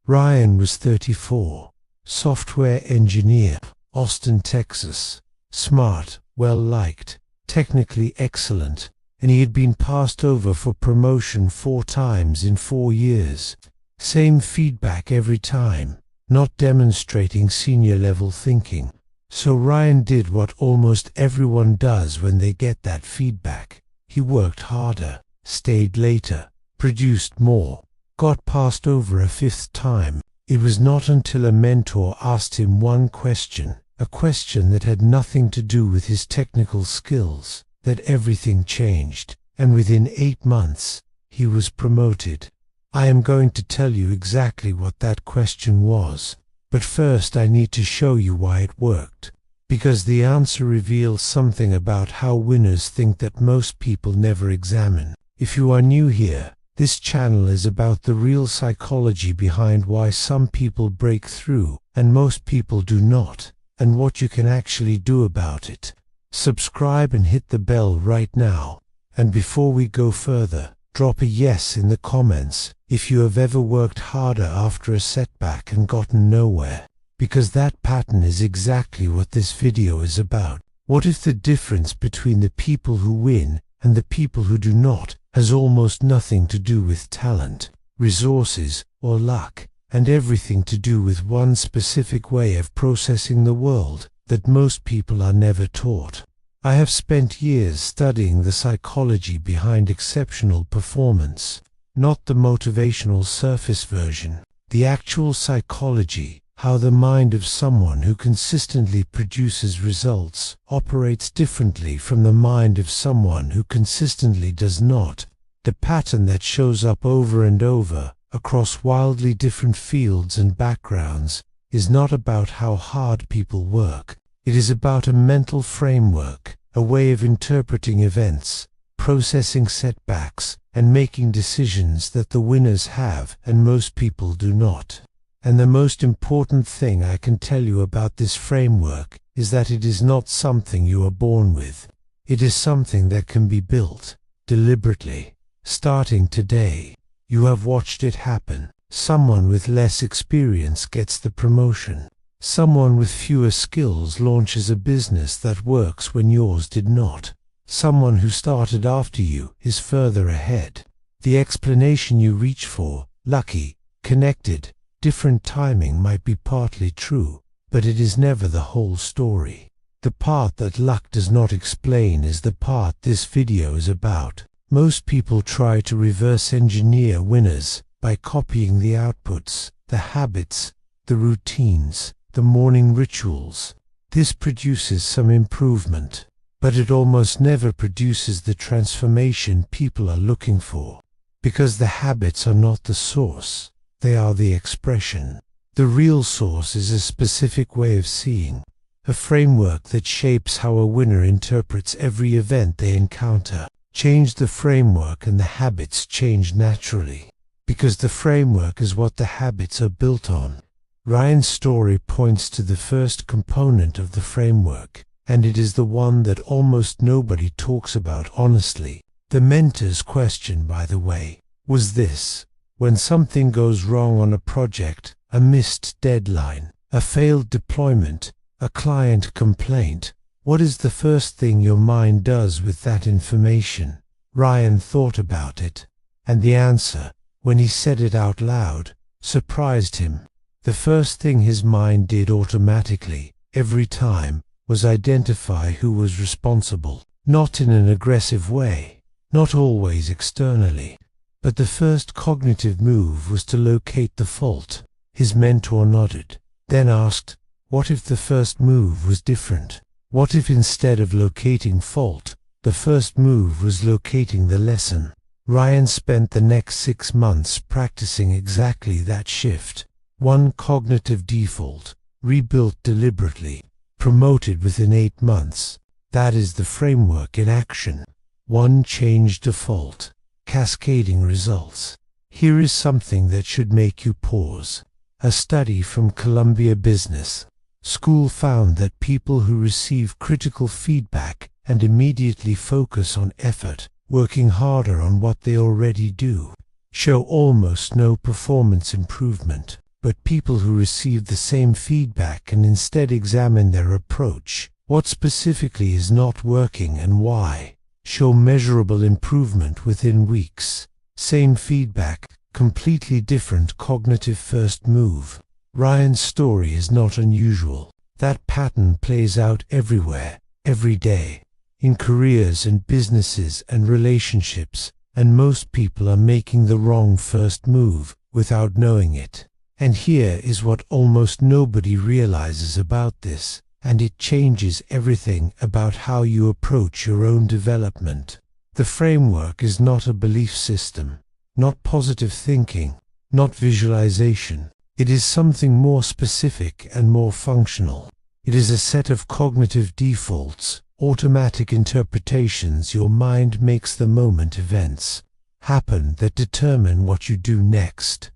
Ryan was 34, software engineer, Austin, Texas, smart, well-liked, technically excellent, and he had been passed over for promotion 4 times in 4 years. Same feedback every time, not demonstrating senior-level thinking. So Ryan did what almost everyone does when they get that feedback. He worked harder, stayed later, produced more, got passed over a 5th time. It was not until a mentor asked him one question, a question that had nothing to do with his technical skills, that everything changed, and within 8 months, he was promoted. I am going to tell you exactly what that question was, but first I need to show you why it worked, because the answer reveals something about how winners think that most people never examine. If you are new here, this channel is about the real psychology behind why some people break through and most people do not, and what you can actually do about it. Subscribe and hit the bell right now. And before we go further, drop a yes in the comments if you have ever worked harder after a setback and gotten nowhere, because that pattern is exactly what this video is about. What if the difference between the people who win and the people who do not has almost nothing to do with talent, resources, or luck, and everything to do with one specific way of processing the world that most people are never taught? I have spent years studying the psychology behind exceptional performance, not the motivational surface version, the actual psychology, how the mind of someone who consistently produces results operates differently from the mind of someone who consistently does not. The pattern that shows up over and over, across wildly different fields and backgrounds, is not about how hard people work. It is about a mental framework, a way of interpreting events, processing setbacks, and making decisions that the winners have and most people do not. And the most important thing I can tell you about this framework is that it is not something you are born with. It is something that can be built, deliberately, starting today. You have watched it happen. Someone with less experience gets the promotion. Someone with fewer skills launches a business that works when yours did not. Someone who started after you is further ahead. The explanation you reach for, lucky, connected, different timing, might be partly true, but it is never the whole story. The part that luck does not explain is the part this video is about. Most people try to reverse engineer winners by copying the outputs, the habits, the routines, the morning rituals. This produces some improvement, but it almost never produces the transformation people are looking for, because the habits are not the source. They are the expression. The real source is a specific way of seeing, a framework that shapes how a winner interprets every event they encounter. Change the framework and the habits change naturally, because the framework is what the habits are built on. Ryan's story points to the first component of the framework, and it is the one that almost nobody talks about honestly. The mentor's question, by the way, was this: when something goes wrong on a project, a missed deadline, a failed deployment, a client complaint, what is the first thing your mind does with that information? Ryan thought about it, and the answer, when he said it out loud, surprised him. The first thing his mind did automatically, every time, was identify who was responsible. Not in an aggressive way, not always externally, but the first cognitive move was to locate the fault. His mentor nodded, then asked, what if the first move was different? What if instead of locating fault, the first move was locating the lesson? Ryan spent the next 6 months practicing exactly that shift. One cognitive default, rebuilt deliberately, promoted within 8 months. That is the framework in action. One change default, cascading results. Here is something that should make you pause. A study from Columbia Business School found that people who receive critical feedback and immediately focus on effort, working harder on what they already do, show almost no performance improvement. but people who receive the same feedback and instead examine their approach, what specifically is not working and why, show measurable improvement within weeks. Same feedback, completely different cognitive first move. Ryan's story is not unusual. That pattern plays out everywhere, every day, in careers and businesses and relationships, and most people are making the wrong first move without knowing it. And here is what almost nobody realizes about this, and it changes everything about how you approach your own development. The framework is not a belief system, not positive thinking, not visualization. It is something more specific and more functional. It is a set of cognitive defaults, automatic interpretations your mind makes the moment events happen that determine what you do next.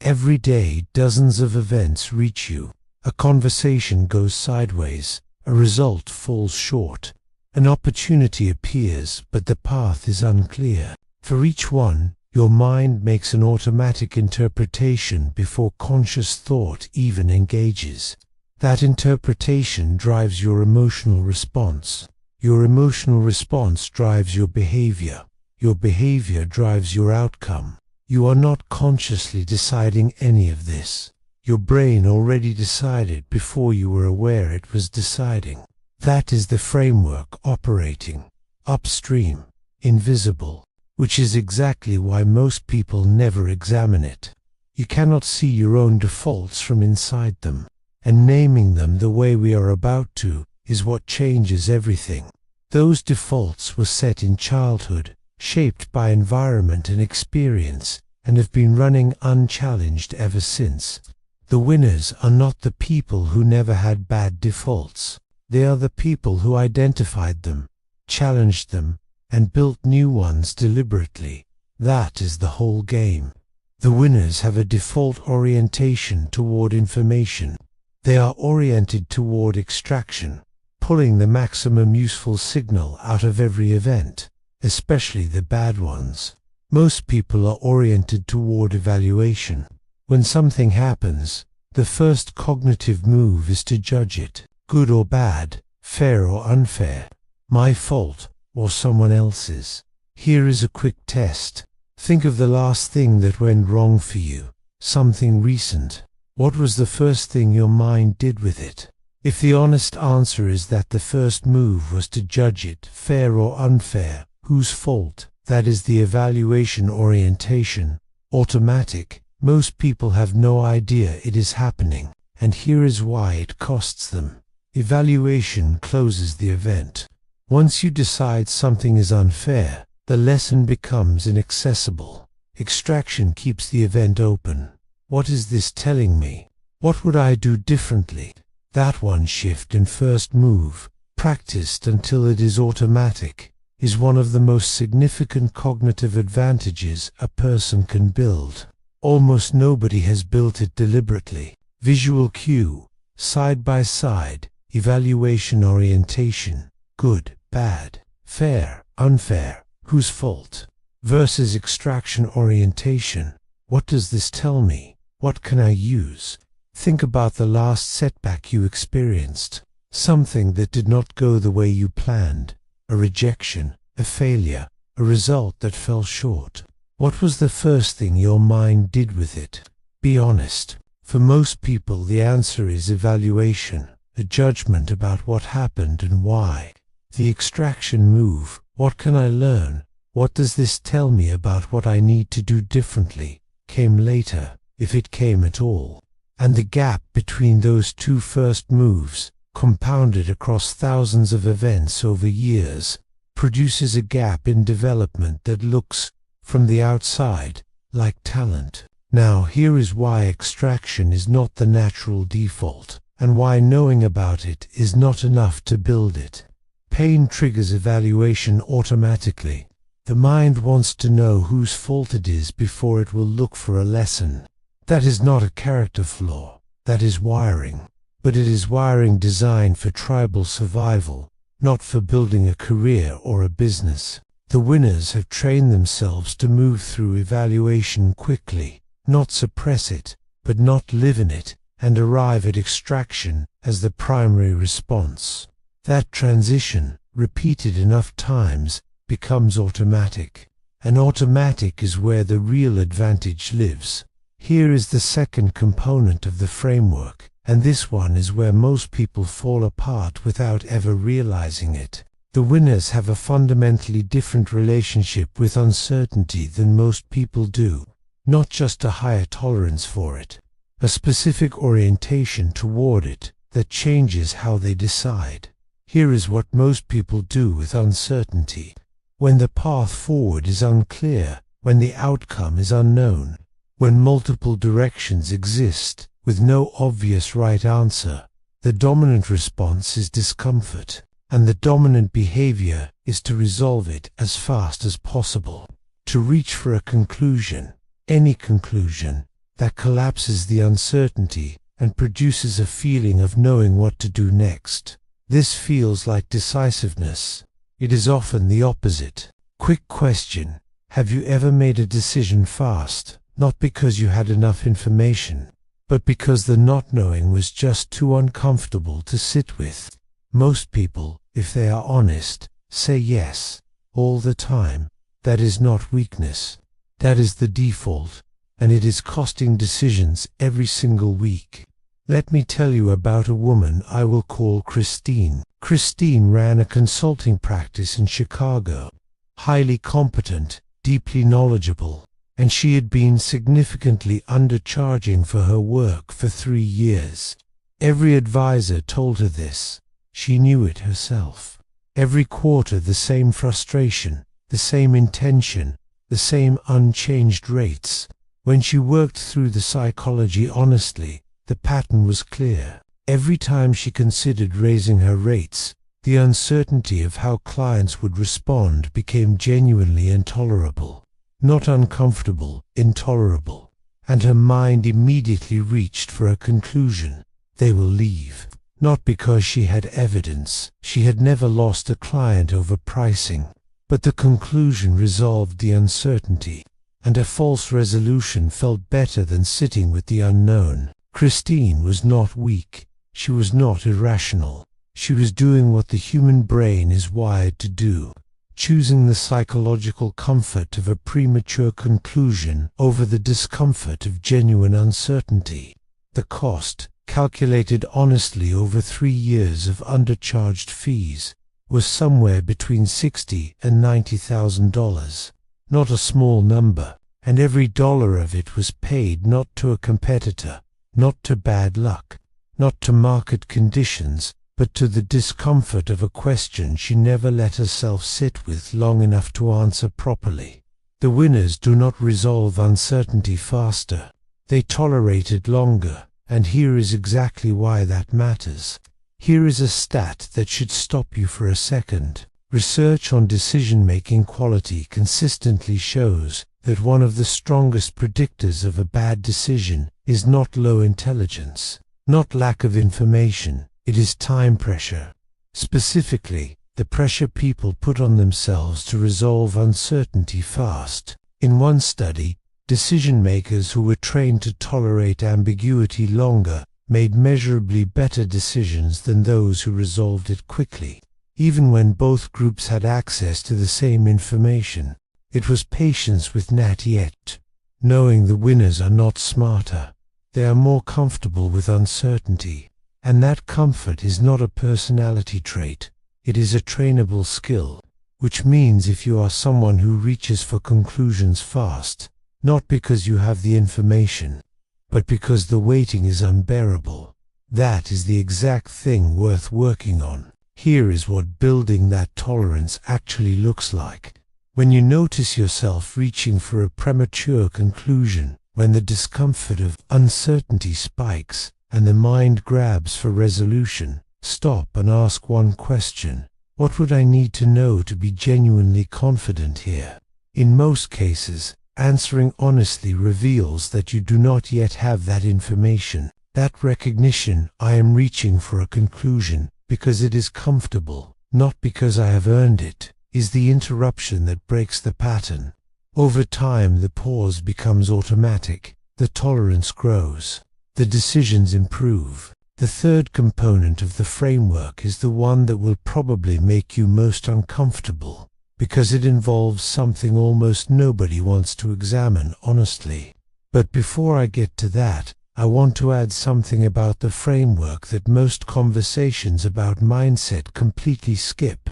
Every day, dozens of events reach you. A conversation goes sideways, a result falls short, an opportunity appears, but the path is unclear. For each one, your mind makes an automatic interpretation before conscious thought even engages. That interpretation drives your emotional response. Your emotional response drives your behavior. Your behavior drives your outcome. You are not consciously deciding any of this. Your brain already decided before you were aware it was deciding. That is the framework operating upstream, invisible, which is exactly why most people never examine it. You cannot see your own defaults from inside them, and naming them the way we are about to is what changes everything. Those defaults were set in childhood, shaped by environment and experience, and have been running unchallenged ever since. The winners are not the people who never had bad defaults. They are the people who identified them, challenged them, and built new ones deliberately. That is the whole game. The winners have a default orientation toward information. They are oriented toward extraction, pulling the maximum useful signal out of every event, especially the bad ones. Most people are oriented toward evaluation. When something happens, the first cognitive move is to judge it, good or bad, fair or unfair, my fault or someone else's. Here is a quick test. Think of the last thing that went wrong for you, something recent. What was the first thing your mind did with it? If the honest answer is that the first move was to judge it, fair or unfair, whose fault, that is the evaluation orientation, automatic. Most people have no idea it is happening, and here is why it costs them. Evaluation closes the event. Once you decide something is unfair, the lesson becomes inaccessible. Extraction keeps the event open. What is this telling me? What would I do differently? That one shift in first move, practiced until it is automatic, is one of the most significant cognitive advantages a person can build. Almost nobody has built it deliberately. Visual cue, side by side, evaluation orientation, good, bad, fair, unfair, whose fault, versus extraction orientation. What does this tell me? What can I use? Think about the last setback you experienced, something that did not go the way you planned, a rejection, a failure, a result that fell short. What was the first thing your mind did with it? Be honest. For most people, the answer is evaluation, a judgment about what happened and why. The extraction move, what can I learn? What does this tell me about what I need to do differently? Came later, if it came at all. And the gap between those two first moves, compounded across thousands of events over years, produces a gap in development that looks, from the outside, like talent. Now here is why extraction is not the natural default, and why knowing about it is not enough to build it. Pain triggers evaluation automatically. The mind wants to know whose fault it is before it will look for a lesson. That is not a character flaw, that is wiring. But it is wiring designed for tribal survival, not for building a career or a business. The winners have trained themselves to move through evaluation quickly, not suppress it, but not live in it, and arrive at extraction as the primary response. That transition, repeated enough times, becomes automatic. And automatic is where the real advantage lives. Here is the second component of the framework, and this one is where most people fall apart without ever realizing it. The winners have a fundamentally different relationship with uncertainty than most people do. Not just a higher tolerance for it, a specific orientation toward it that changes how they decide. Here is what most people do with uncertainty. When the path forward is unclear, when the outcome is unknown, when multiple directions exist with no obvious right answer, the dominant response is discomfort, and the dominant behavior is to resolve it as fast as possible, to reach for a conclusion, any conclusion, that collapses the uncertainty and produces a feeling of knowing what to do next. This feels like decisiveness. It is often the opposite. Quick question: have you ever made a decision fast, not because you had enough information, but because the not knowing was just too uncomfortable to sit with? Most people, if they are honest, say yes, all the time. That is not weakness. That is the default, and it is costing decisions every single week. Let me tell you about a woman I will call Christine. Christine ran a consulting practice in Chicago. Highly competent, deeply knowledgeable, and she had been significantly undercharging for her work for 3 years. Every advisor told her this. She knew it herself. Every quarter the same frustration, the same intention, the same unchanged rates. When she worked through the psychology honestly, the pattern was clear. Every time she considered raising her rates, the uncertainty of how clients would respond became genuinely intolerable. Not uncomfortable, intolerable. And her mind immediately reached for a conclusion. They will leave. Not because she had evidence. She had never lost a client over pricing. But the conclusion resolved the uncertainty, and a false resolution felt better than sitting with the unknown. Christine was not weak. She was not irrational. She was doing what the human brain is wired to do, choosing the psychological comfort of a premature conclusion over the discomfort of genuine uncertainty. The cost, calculated honestly over 3 years of undercharged fees, was somewhere between $60,000 and $90,000. Not a small number, and every dollar of it was paid not to a competitor, not to bad luck, not to market conditions, but to the discomfort of a question she never let herself sit with long enough to answer properly. The winners do not resolve uncertainty faster. They tolerate it longer, and here is exactly why that matters. Here is a stat that should stop you for a second. Research on decision-making quality consistently shows that one of the strongest predictors of a bad decision is not low intelligence, not lack of information, it is time pressure. Specifically, the pressure people put on themselves to resolve uncertainty fast. In one study, decision-makers who were trained to tolerate ambiguity longer made measurably better decisions than those who resolved it quickly. Even when both groups had access to the same information, it was patience with not yet. Knowing the winners are not smarter. They are more comfortable with uncertainty. And that comfort is not a personality trait. It is a trainable skill. Which means if you are someone who reaches for conclusions fast, not because you have the information, but because the waiting is unbearable, that is the exact thing worth working on. Here is what building that tolerance actually looks like. When you notice yourself reaching for a premature conclusion, when the discomfort of uncertainty spikes and the mind grabs for resolution, stop and ask one question. What would I need to know to be genuinely confident here? In most cases, answering honestly reveals that you do not yet have that information. That recognition, I am reaching for a conclusion because it is comfortable, not because I have earned it, is the interruption that breaks the pattern. Over time the pause becomes automatic. the tolerance grows, the decisions improve. The third component of the framework is the one that will probably make you most uncomfortable, because it involves something almost nobody wants to examine honestly. But before I get to that, I want to add something about the framework that most conversations about mindset completely skip.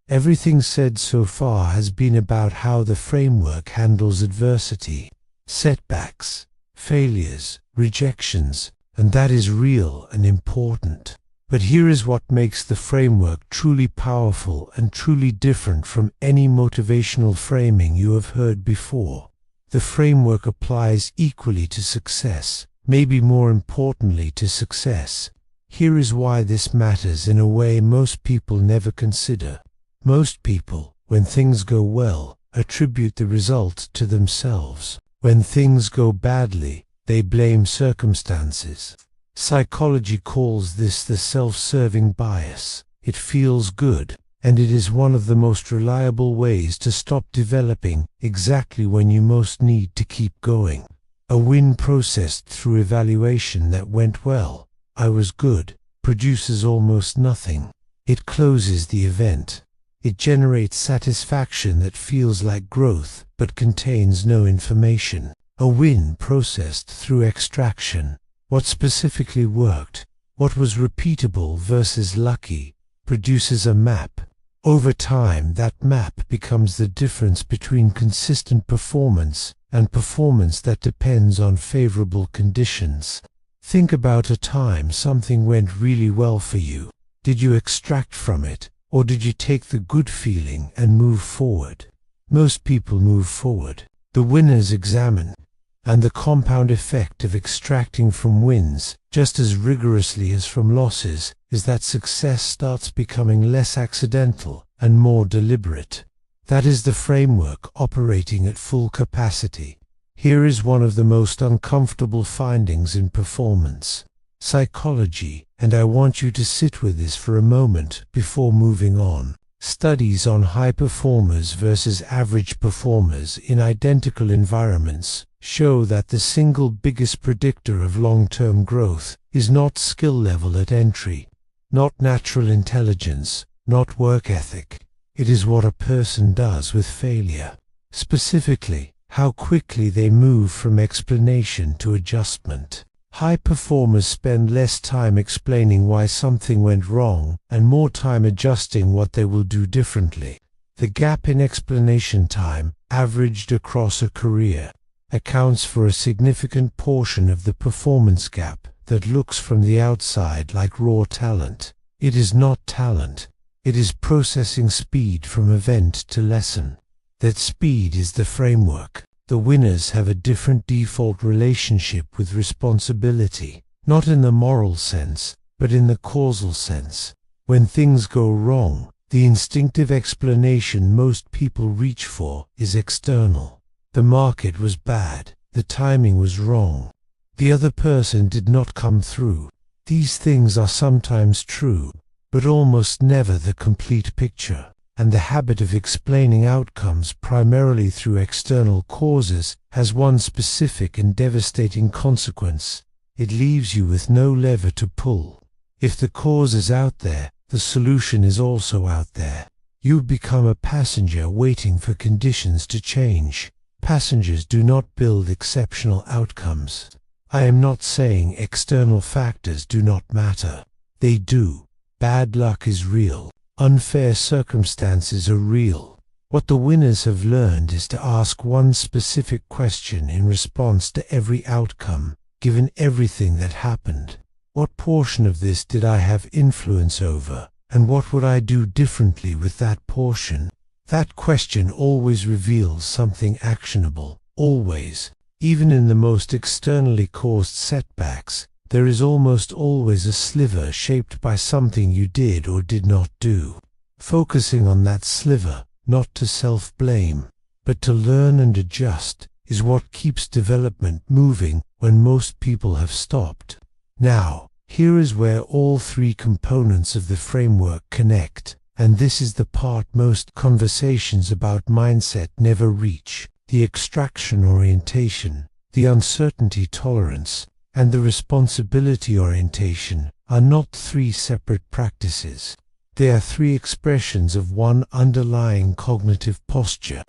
Everything said so far has been about how the framework handles adversity, setbacks, failures, rejections, and that is real and important. But here is what makes the framework truly powerful and truly different from any motivational framing you have heard before. The framework applies equally to success, maybe more importantly to success. Here is why this matters in a way most people never consider. Most people, when things go well, attribute the result to themselves. When things go badly, they blame circumstances. Psychology calls this the self-serving bias. It feels good, and it is one of the most reliable ways to stop developing exactly when you most need to keep going. A win processed through evaluation that went well, I was good, produces almost nothing. It closes the event. It generates satisfaction that feels like growth but contains no information. A win processed through extraction, what specifically worked, what was repeatable versus lucky, produces a map. Over time, that map becomes the difference between consistent performance and performance that depends on favorable conditions. Think about a time something went really well for you. Did you extract from it, or did you take the good feeling and move forward? Most people move forward. The winners examine. And the compound effect of extracting from wins, just as rigorously as from losses, is that success starts becoming less accidental and more deliberate. That is the framework operating at full capacity. Here is one of the most uncomfortable findings in performance psychology, and I want you to sit with this for a moment before moving on. Studies on high performers versus average performers in identical environments show that the single biggest predictor of long-term growth is not skill level at entry, not natural intelligence, not work ethic. It is what a person does with failure. Specifically, how quickly they move from explanation to adjustment. High performers spend less time explaining why something went wrong and more time adjusting what they will do differently. The gap in explanation time, averaged across a career, accounts for a significant portion of the performance gap that looks from the outside like raw talent. It is not talent. It is processing speed from event to lesson. That speed is the framework. The winners have a different default relationship with responsibility, not in the moral sense, but in the causal sense. When things go wrong, the instinctive explanation most people reach for is external. The market was bad, the timing was wrong, the other person did not come through. These things are sometimes true, but almost never the complete picture. And the habit of explaining outcomes primarily through external causes has one specific and devastating consequence. It leaves you with no lever to pull. If the cause is out there, the solution is also out there. You become a passenger waiting for conditions to change. Passengers do not build exceptional outcomes. I am not saying external factors do not matter. They do. Bad luck is real. Unfair circumstances are real. What the winners have learned is to ask one specific question in response to every outcome, given everything that happened. What portion of this did I have influence over, and what would I do differently with that portion? That question always reveals something actionable, always. Even in the most externally caused setbacks, there is almost always a sliver shaped by something you did or did not do. Focusing on that sliver, not to self-blame, but to learn and adjust, is what keeps development moving when most people have stopped. Now, here is where all three components of the framework connect, and this is the part most conversations about mindset never reach: the extraction orientation. the uncertainty tolerance, and the responsibility orientation are not three separate practices. They are three expressions of one underlying cognitive posture.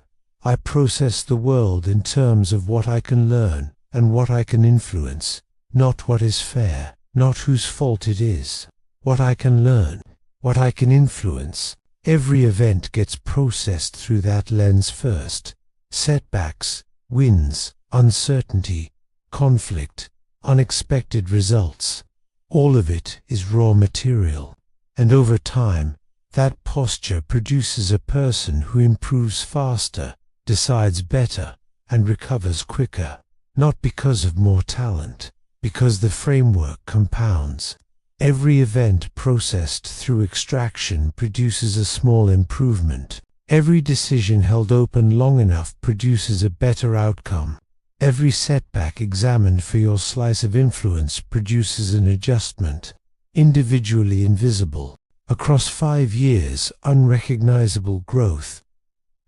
I process the world in terms of what I can learn and what I can influence, not what is fair, not whose fault it is. What I can learn, what I can influence. Every event gets processed through that lens first. Setbacks, wins, uncertainty, conflict, unexpected results. All of it is raw material. And over time, that posture produces a person who improves faster, decides better, and recovers quicker. Not because of more talent, because the framework compounds. Every event processed through extraction produces a small improvement. Every decision held open long enough produces a better outcome. Every setback examined for your slice of influence produces an adjustment, individually invisible, across 5 years, unrecognizable growth.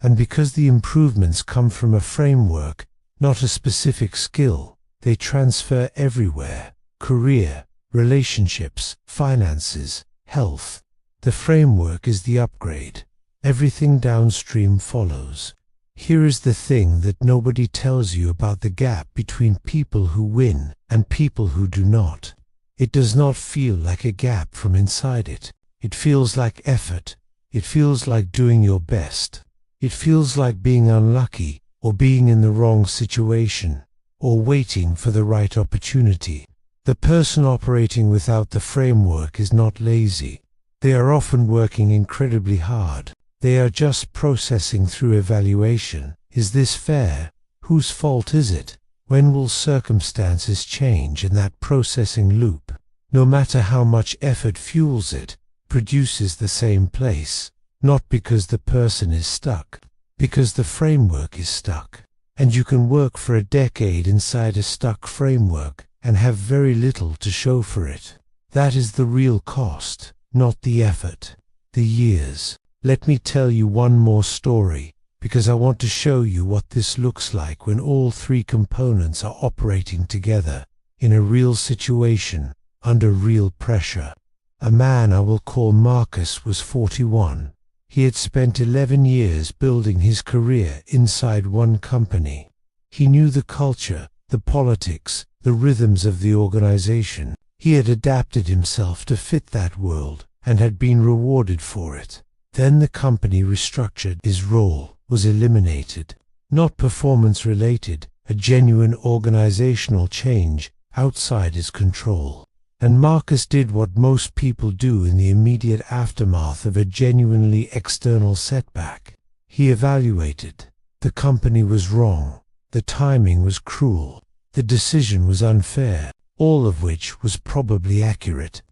And because the improvements come from a framework, not a specific skill, they transfer everywhere: career, relationships, finances, health. The framework is the upgrade. Everything downstream follows. Here is the thing that nobody tells you about the gap between people who win and people who do not. It does not feel like a gap from inside it. It feels like effort. It feels like doing your best. It feels like being unlucky, or being in the wrong situation, or waiting for the right opportunity. The person operating without the framework is not lazy. They are often working incredibly hard. They are just processing through evaluation. Is this fair? Whose fault is it? When will circumstances change in that processing loop? No matter how much effort fuels it, produces the same place. Not because the person is stuck, because the framework is stuck. And you can work for a decade inside a stuck framework and have very little to show for it. That is the real cost, not the effort, the years. Let me tell you one more story, because I want to show you what this looks like when all three components are operating together, in a real situation, under real pressure. A man I will call Marcus was 41. He had spent 11 years building his career inside one company. He knew the culture, the politics, the rhythms of the organization. He had adapted himself to fit that world and had been rewarded for it. Then the company restructured. His role was eliminated. Not performance-related, a genuine organizational change outside his control. And Marcus did what most people do in the immediate aftermath of a genuinely external setback. He evaluated. The company was wrong. The timing was cruel. The decision was unfair, all of which was probably accurate.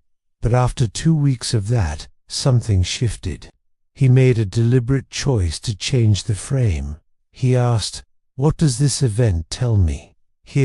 But after 2 weeks of that, something shifted. He made a deliberate choice to change the frame. He asked, "What does this event tell me?" He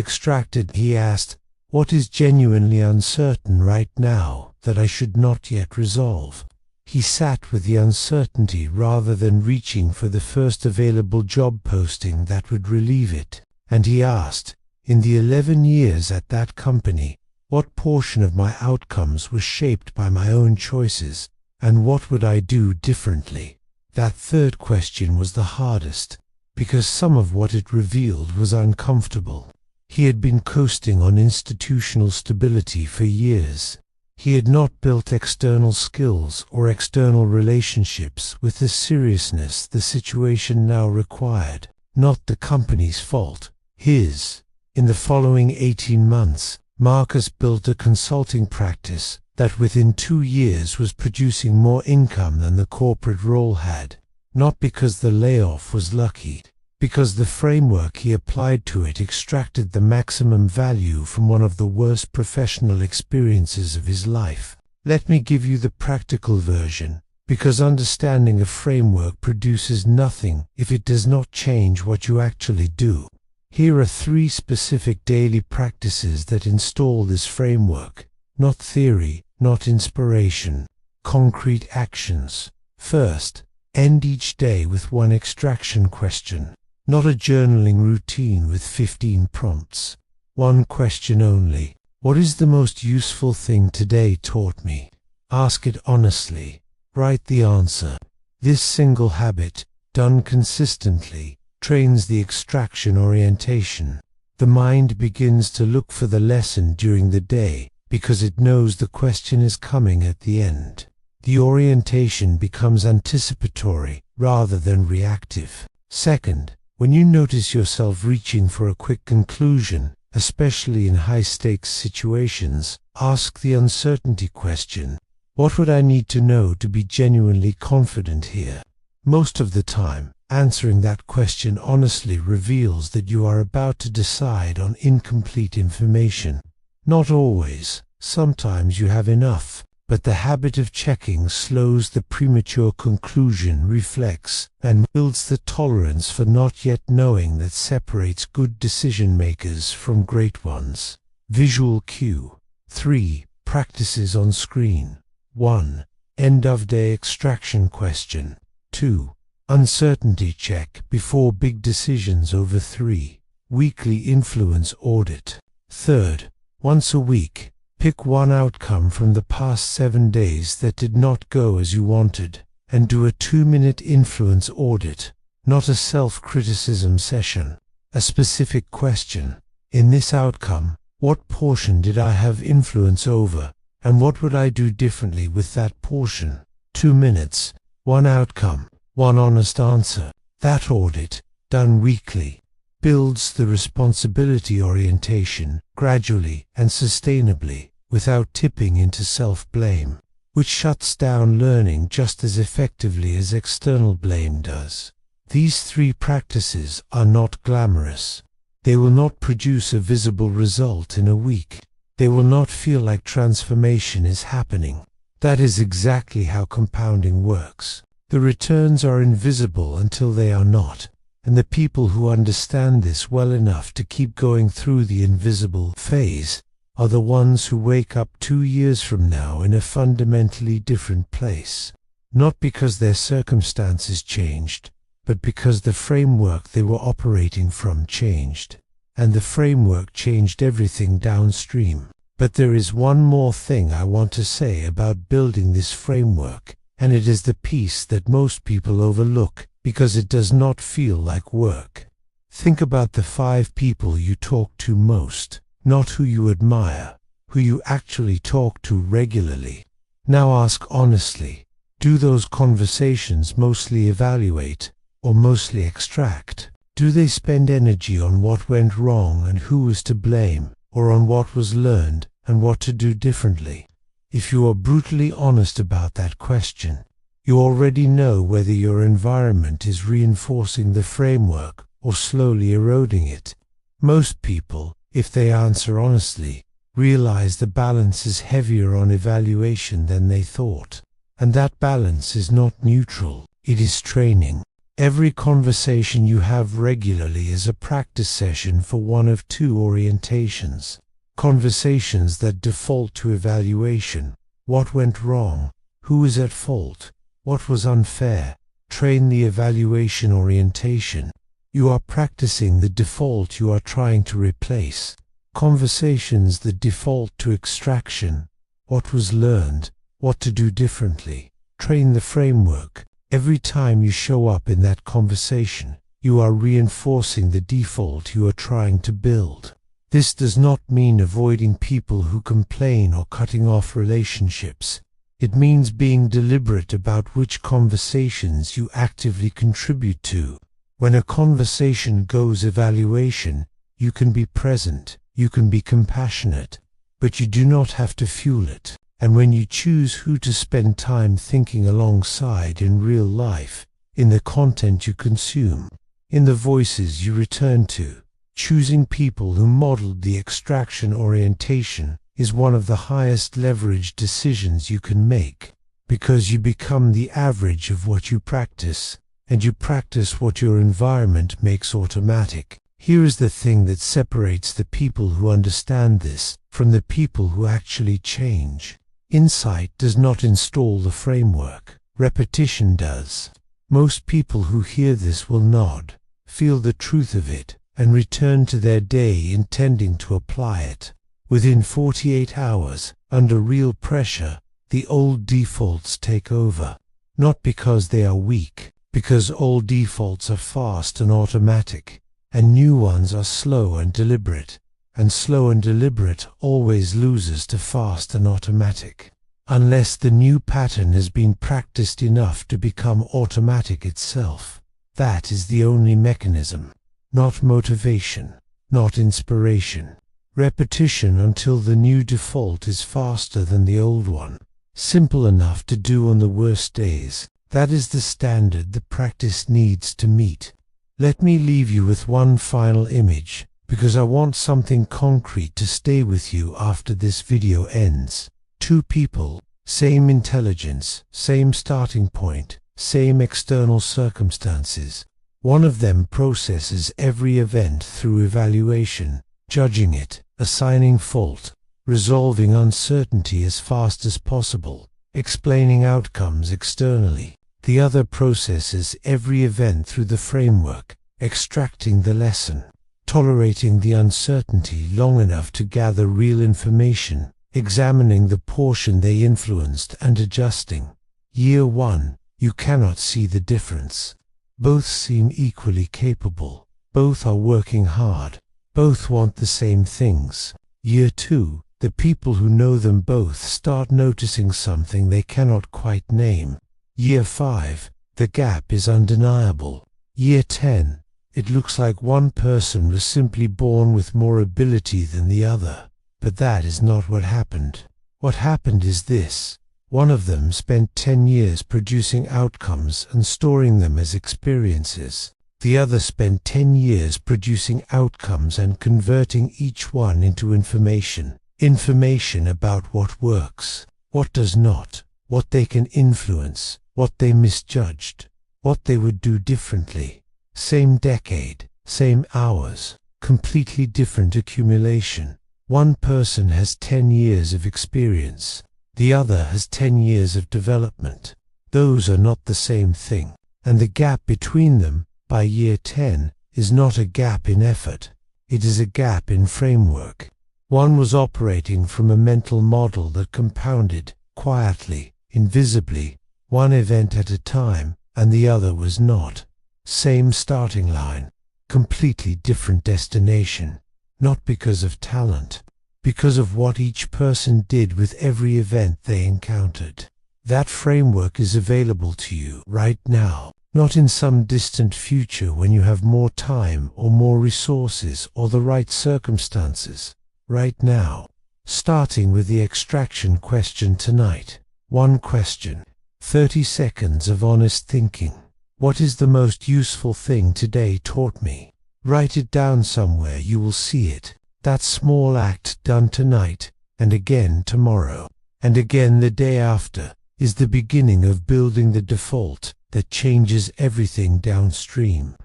asked, "What is genuinely uncertain right now that I should not yet resolve?" He sat with the uncertainty rather than reaching for the first available job posting that would relieve it. And he asked, in the 11 years at that company, what portion of my outcomes was shaped by my own choices, and what would I do differently? That third question was the hardest, because some of what it revealed was uncomfortable. He had been coasting on institutional stability for years. He had not built external skills or external relationships with the seriousness the situation now required. Not the company's fault, his. In the following 18 months, Marcus built a consulting practice that within 2 years was producing more income than the corporate role had. Not because the layoff was lucky, because the framework he applied to it extracted the maximum value from one of the worst professional experiences of his life. Let me give you the practical version, because understanding a framework produces nothing if it does not change what you actually do. Here are 3 specific daily practices that install this framework. Not theory, not inspiration. Concrete actions. First, end each day with one extraction question. Not a journaling routine with 15 prompts. One question only. What is the most useful thing today taught me? Ask it honestly. Write the answer. This single habit, done consistently, trains the extraction orientation. The mind begins to look for the lesson during the day because it knows the question is coming at the end. The orientation becomes anticipatory rather than reactive. Second, when you notice yourself reaching for a quick conclusion, especially in high-stakes situations, ask the uncertainty question. What would I need to know to be genuinely confident here? Most of the time, answering that question honestly reveals that you are about to decide on incomplete information. Not always. Sometimes you have enough, but the habit of checking slows the premature conclusion reflex and builds the tolerance for not yet knowing that separates good decision makers from great ones. Visual cue. 3. Practices on screen. 1. End of day extraction question. 2. Uncertainty check before big decisions. Over 3. Weekly influence audit. Third, once a week, pick one outcome from the past 7 days that did not go as you wanted, and do a 2-minute influence audit, not a self-criticism session. A specific question. In this outcome, what portion did I have influence over, and what would I do differently with that portion? 2 minutes, one outcome, one honest answer. That audit, done weekly, builds the responsibility orientation gradually and sustainably without tipping into self-blame, which shuts down learning just as effectively as external blame does. These 3 practices are not glamorous. They will not produce a visible result in a week. They will not feel like transformation is happening. That is exactly how compounding works. The returns are invisible until they are not. And the people who understand this well enough to keep going through the invisible phase are the ones who wake up 2 years from now in a fundamentally different place. Not because their circumstances changed, but because the framework they were operating from changed. And the framework changed everything downstream. But there is one more thing I want to say about building this framework, and it is the piece that most people overlook because it does not feel like work. Think about the 5 people you talk to most, not who you admire, who you actually talk to regularly. Now ask honestly, do those conversations mostly evaluate or mostly extract? Do they spend energy on what went wrong and who was to blame, or on what was learned and what to do differently? If you are brutally honest about that question, you already know whether your environment is reinforcing the framework or slowly eroding it. Most people, if they answer honestly, realize the balance is heavier on evaluation than they thought. And that balance is not neutral, it is training. Every conversation you have regularly is a practice session for one of 2 orientations. Conversations that default to evaluation. What went wrong? Who is at fault? What was unfair? Train the evaluation orientation. You are practicing the default you are trying to replace. Conversations that default to extraction. What was learned? What to do differently? Train the framework. Every time you show up in that conversation, you are reinforcing the default you are trying to build. This does not mean avoiding people who complain or cutting off relationships. It means being deliberate about which conversations you actively contribute to. When a conversation goes evaluation, you can be present, you can be compassionate, but you do not have to fuel it. And when you choose who to spend time thinking alongside in real life, in the content you consume, in the voices you return to, choosing people who modeled the extraction orientation is one of the highest leverage decisions you can make, because you become the average of what you practice, and you practice what your environment makes automatic. Here is the thing that separates the people who understand this from the people who actually change. Insight does not install the framework. Repetition does. Most people who hear this will nod. feel the truth of it, and return to their day intending to apply it. Within 48 hours, under real pressure, the old defaults take over. Not because they are weak, because old defaults are fast and automatic, and new ones are slow and deliberate, and slow and deliberate always loses to fast and automatic. Unless the new pattern has been practiced enough to become automatic itself. That is the only mechanism. Not motivation, not inspiration. Repetition until the new default is faster than the old one. Simple enough to do on the worst days. That is the standard the practice needs to meet. Let me leave you with one final image, because I want something concrete to stay with you after this video ends. Two people, same intelligence, same starting point, same external circumstances. One of them processes every event through evaluation, judging it, assigning fault, resolving uncertainty as fast as possible, explaining outcomes externally. The other processes every event through the framework, extracting the lesson, tolerating the uncertainty long enough to gather real information, examining the portion they influenced and adjusting. Year 1, you cannot see the difference. Both seem equally capable. Both are working hard. Both want the same things. Year 2, the people who know them both start noticing something they cannot quite name. Year 5, the gap is undeniable. Year 10, it looks like one person was simply born with more ability than the other. But that is not what happened. What happened is this. One of them spent 10 years producing outcomes and storing them as experiences. The other spent 10 years producing outcomes and converting each one into information. Information about what works, what does not, what they can influence, what they misjudged, what they would do differently. Same decade, same hours, completely different accumulation. One person has 10 years of experience. The other has 10 years of development. Those are not the same thing. And the gap between them, by year 10, is not a gap in effort. It is a gap in framework. One was operating from a mental model that compounded, quietly, invisibly, one event at a time, and the other was not. Same starting line, completely different destination. Not because of talent, because of what each person did with every event they encountered. That framework is available to you right now, not in some distant future when you have more time or more resources or the right circumstances. Right now, starting with the extraction question tonight. One question, 30 seconds of honest thinking. What is the most useful thing today taught me? Write it down somewhere, you will see it. That small act done tonight, and again tomorrow, and again the day after, is the beginning of building the default that changes everything downstream.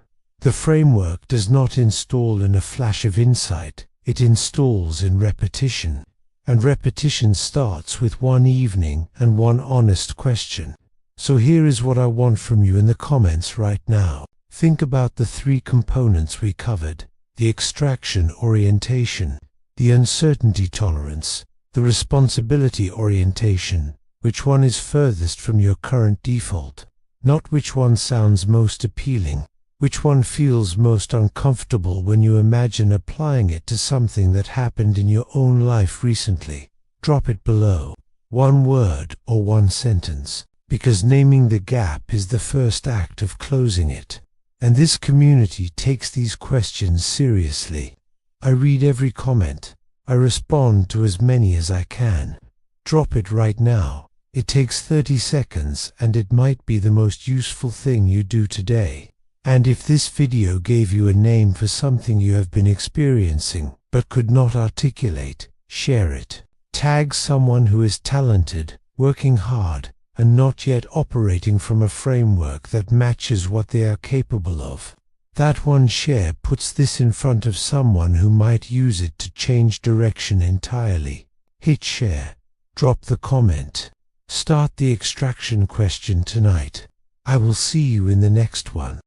The framework does not install in a flash of insight, it installs in repetition. And repetition starts with one evening and one honest question. So here is what I want from you in the comments right now. Think about the 3 components we covered: the extraction orientation, the uncertainty tolerance, the responsibility orientation. Which one is furthest from your current default? Not which one sounds most appealing. Which one feels most uncomfortable when you imagine applying it to something that happened in your own life recently? Drop it below. One word or one sentence, because naming the gap is the first act of closing it. And this community takes these questions seriously. I read every comment. I respond to as many as I can. Drop it right now. It takes 30 seconds and it might be the most useful thing you do today. And if this video gave you a name for something you have been experiencing but could not articulate, share it. Tag someone who is talented, working hard, and not yet operating from a framework that matches what they are capable of. That one share puts this in front of someone who might use it to change direction entirely. Hit share. Drop the comment. Start the extraction question tonight. I will see you in the next one.